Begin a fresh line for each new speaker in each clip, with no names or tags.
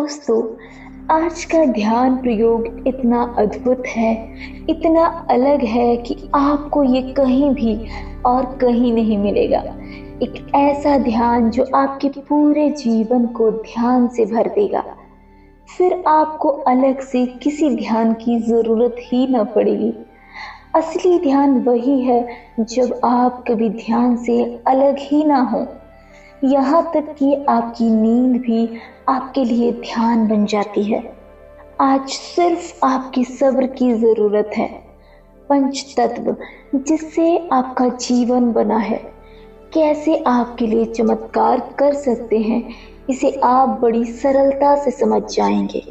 दोस्तों, आज का ध्यान प्रयोग इतना अद्भुत है, इतना अलग है कि आपको ये कहीं भी और कहीं नहीं मिलेगा। एक ऐसा ध्यान जो आपके पूरे जीवन को ध्यान से भर देगा। फिर आपको अलग से किसी ध्यान की ज़रूरत ही न पड़ेगी। असली ध्यान वही है जब आप कभी ध्यान से अलग ही ना हो। यहाँ तक कि आपकी नींद भी आपके लिए ध्यान बन जाती है। आज सिर्फ आपकी सब्र की ज़रूरत है। पंच तत्व जिससे आपका जीवन बना है, कैसे आपके लिए चमत्कार कर सकते हैं, इसे आप बड़ी सरलता से समझ जाएंगे।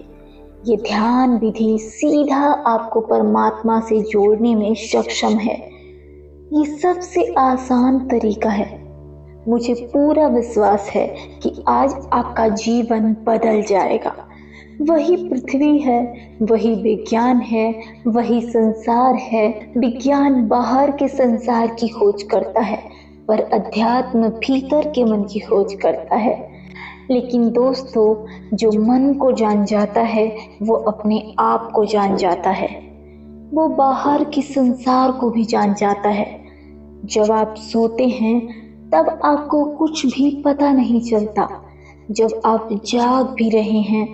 ये ध्यान विधि सीधा आपको परमात्मा से जोड़ने में सक्षम है। ये सबसे आसान तरीका है। मुझे पूरा विश्वास है कि आज आपका जीवन बदल जाएगा। वही पृथ्वी है, वही विज्ञान है, वही संसार है। विज्ञान बाहर के संसार की खोज करता है, पर अध्यात्म भीतर के मन की खोज करता है। लेकिन दोस्तों, जो मन को जान जाता है वो अपने आप को जान जाता है। वो बाहर के संसार को भी जान जाता है। जब आप सोते हैं तब आपको कुछ भी पता नहीं चलता। जब आप जाग भी रहे हैं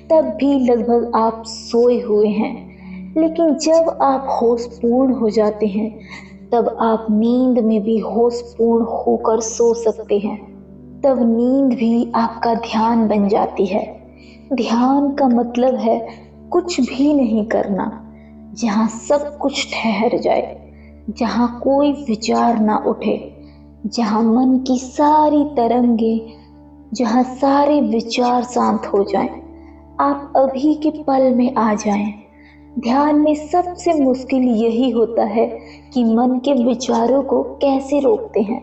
तब भी लगभग आप सोए हुए हैं। लेकिन जब आप होशपूर्ण हो जाते हैं तब आप नींद में भी होशपूर्ण होकर सो सकते हैं। तब नींद भी आपका ध्यान बन जाती है। ध्यान का मतलब है कुछ भी नहीं करना, जहाँ सब कुछ ठहर जाए, जहाँ कोई विचार ना उठे, जहाँ मन की सारी तरंगे, जहाँ सारे विचार शांत हो जाएं, आप अभी के पल में आ जाएं। ध्यान में सबसे मुश्किल यही होता है कि मन के विचारों को कैसे रोकते हैं।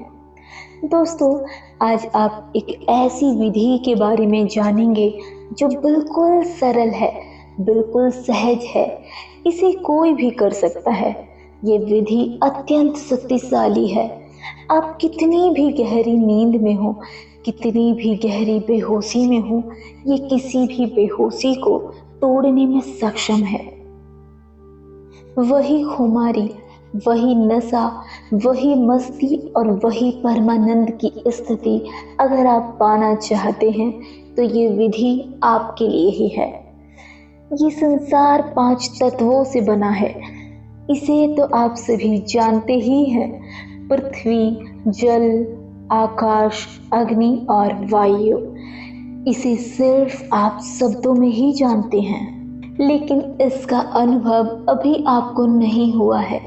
दोस्तों, आज आप एक ऐसी विधि के बारे में जानेंगे जो बिल्कुल सरल है, बिल्कुल सहज है। इसे कोई भी कर सकता है। ये विधि अत्यंत शक्तिशाली है। आप कितनी भी गहरी नींद में हो, कितनी भी गहरी बेहोशी में हो, ये किसी भी बेहोशी को तोड़ने में सक्षम है। वही खुमारी, वही नशा, वही मस्ती और वही परमानंद की स्थिति अगर आप पाना चाहते हैं तो ये विधि आपके लिए ही है। ये संसार 5 तत्वों से बना है। इसे तो आप सभी जानते ही हैं। पृथ्वी, जल, आकाश, अग्नि और वायु। इसे सिर्फ आप शब्दों में ही जानते हैं, लेकिन इसका अनुभव अभी आपको नहीं हुआ है।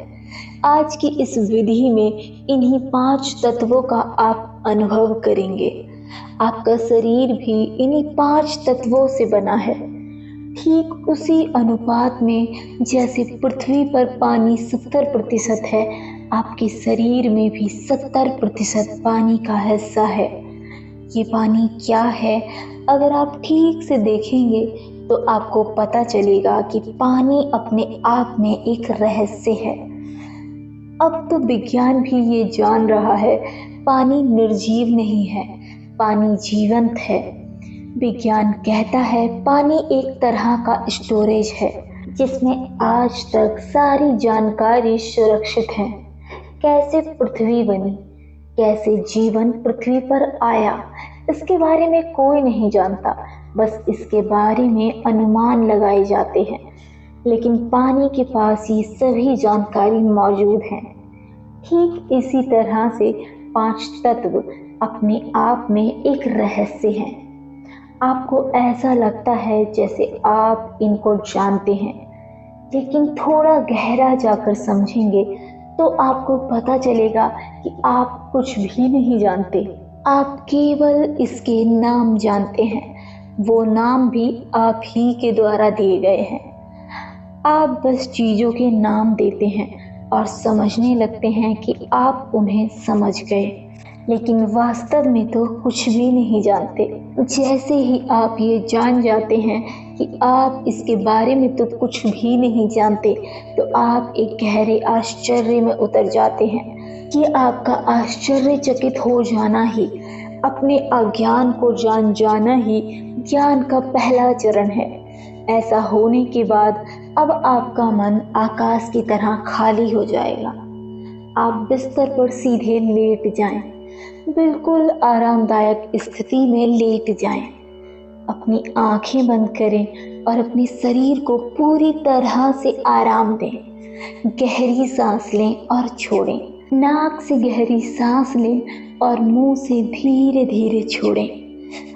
आज की इस विधि में इन्हीं 5 तत्वों का आप अनुभव करेंगे। आपका शरीर भी इन्हीं 5 तत्वों से बना है। ठीक उसी अनुपात में जैसे पृथ्वी पर पानी 70% है, आपके शरीर में भी 70% पानी का हिस्सा है। ये पानी क्या है? अगर आप ठीक से देखेंगे तो आपको पता चलेगा कि पानी अपने आप में एक रहस्य है। अब तो विज्ञान भी ये जान रहा है, पानी निर्जीव नहीं है, पानी जीवंत है। विज्ञान कहता है पानी एक तरह का स्टोरेज है जिसमें आज तक सारी जानकारी सुरक्षित है। कैसे पृथ्वी बनी, कैसे जीवन पृथ्वी पर आया, इसके बारे में कोई नहीं जानता। बस इसके बारे में अनुमान लगाए जाते हैं। लेकिन पानी के पास ये सभी जानकारी मौजूद है। ठीक इसी तरह से 5 तत्व अपने आप में एक रहस्य हैं। आपको ऐसा लगता है जैसे आप इनको जानते हैं, लेकिन थोड़ा गहरा जाकर समझेंगे तो आपको पता चलेगा कि आप कुछ भी नहीं जानते। आप केवल इसके नाम जानते हैं। वो नाम भी आप ही के द्वारा दिए गए हैं। आप बस चीज़ों के नाम देते हैं और समझने लगते हैं कि आप उन्हें समझ गए, लेकिन वास्तव में तो कुछ भी नहीं जानते। जैसे ही आप ये जान जाते हैं कि आप इसके बारे में तो कुछ भी नहीं जानते, तो आप एक गहरे आश्चर्य में उतर जाते हैं। कि आपका आश्चर्यचकित हो जाना ही, अपने अज्ञान को जान जाना ही ज्ञान का पहला चरण है। ऐसा होने के बाद अब आपका मन आकाश की तरह खाली हो जाएगा। आप बिस्तर पर सीधे लेट जाएं, बिल्कुल आरामदायक स्थिति में लेट जाएं। अपनी आंखें बंद करें और अपने शरीर को पूरी तरह से आराम दें। गहरी सांस लें और छोड़ें। नाक से गहरी सांस लें और मुंह से धीरे धीरे छोड़ें।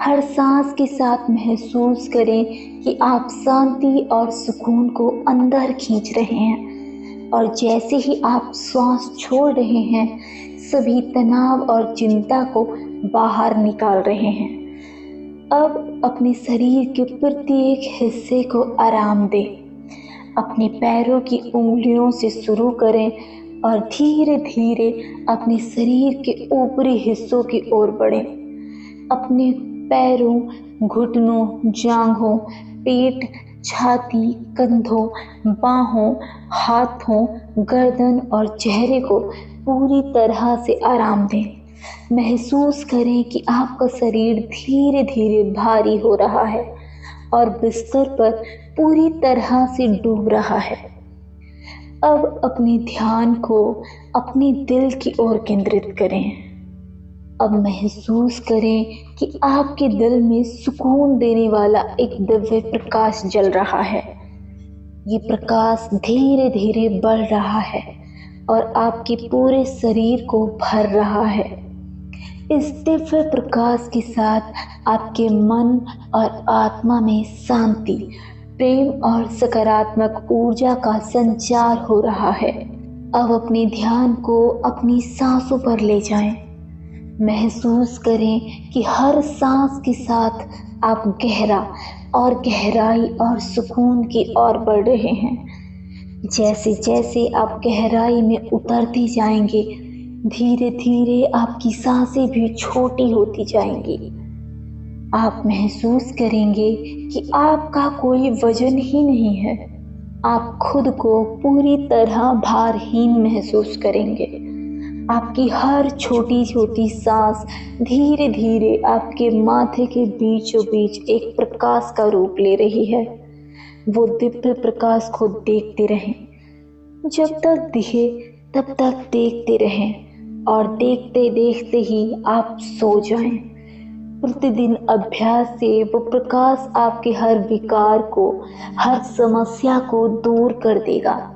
हर सांस के साथ महसूस करें कि आप शांति और सुकून को अंदर खींच रहे हैं, और जैसे ही आप सांस छोड़ रहे हैं, सभी तनाव और चिंता को बाहर निकाल रहे हैं। अब अपने शरीर के प्रत्येक हिस्से को आराम दें। अपने पैरों की उंगलियों से शुरू करें और धीरे धीरे अपने शरीर के ऊपरी हिस्सों की ओर बढ़ें। अपने पैरों, घुटनों, जांघों, पेट, छाती, कंधों, बाहों, हाथों, गर्दन और चेहरे को पूरी तरह से आराम दें। महसूस करें कि आपका शरीर धीरे धीरे भारी हो रहा है और बिस्तर पर पूरी तरह से डूब रहा है। अब अपने ध्यान को अपने दिल की ओर केंद्रित करें। अब महसूस करें कि आपके दिल में सुकून देने वाला एक दिव्य प्रकाश जल रहा है। ये प्रकाश धीरे धीरे बढ़ रहा है और आपके पूरे शरीर को भर रहा है। इस दिव्य प्रकाश के साथ आपके मन और आत्मा में शांति, प्रेम और सकारात्मक ऊर्जा का संचार हो रहा है। अब अपने ध्यान को अपनी सांसों पर ले जाएं। महसूस करें कि हर सांस के साथ आप गहरा और गहराई और सुकून की ओर बढ़ रहे हैं। जैसे जैसे आप गहराई में उतरते जाएंगे, धीरे धीरे आपकी सांसें भी छोटी होती जाएंगी। आप महसूस करेंगे कि आपका कोई वजन ही नहीं है। आप खुद को पूरी तरह भारहीन महसूस करेंगे। आपकी हर छोटी छोटी सांस धीरे धीरे आपके माथे के बीचों बीच एक प्रकाश का रूप ले रही है। वो दिव्य प्रकाश को देखते रहें। जब तक दिखे तब तक देखते रहें और देखते देखते ही आप सो जाएं। प्रतिदिन अभ्यास से वो प्रकाश आपके हर विकार को, हर समस्या को दूर कर देगा।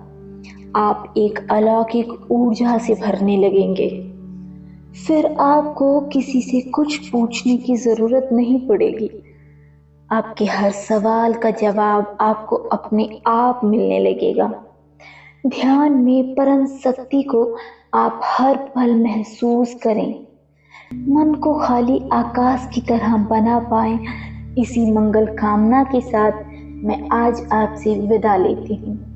आप एक अलौकिक ऊर्जा से भरने लगेंगे। फिर आपको किसी से कुछ पूछने की जरूरत नहीं पड़ेगी। आपके हर सवाल का जवाब आपको अपने आप मिलने लगेगा। ध्यान में परम शक्ति को आप हर पल महसूस करें। मन को खाली आकाश की तरह बना पाएं, इसी मंगल कामना के साथ मैं आज आपसे विदा लेती हूँ।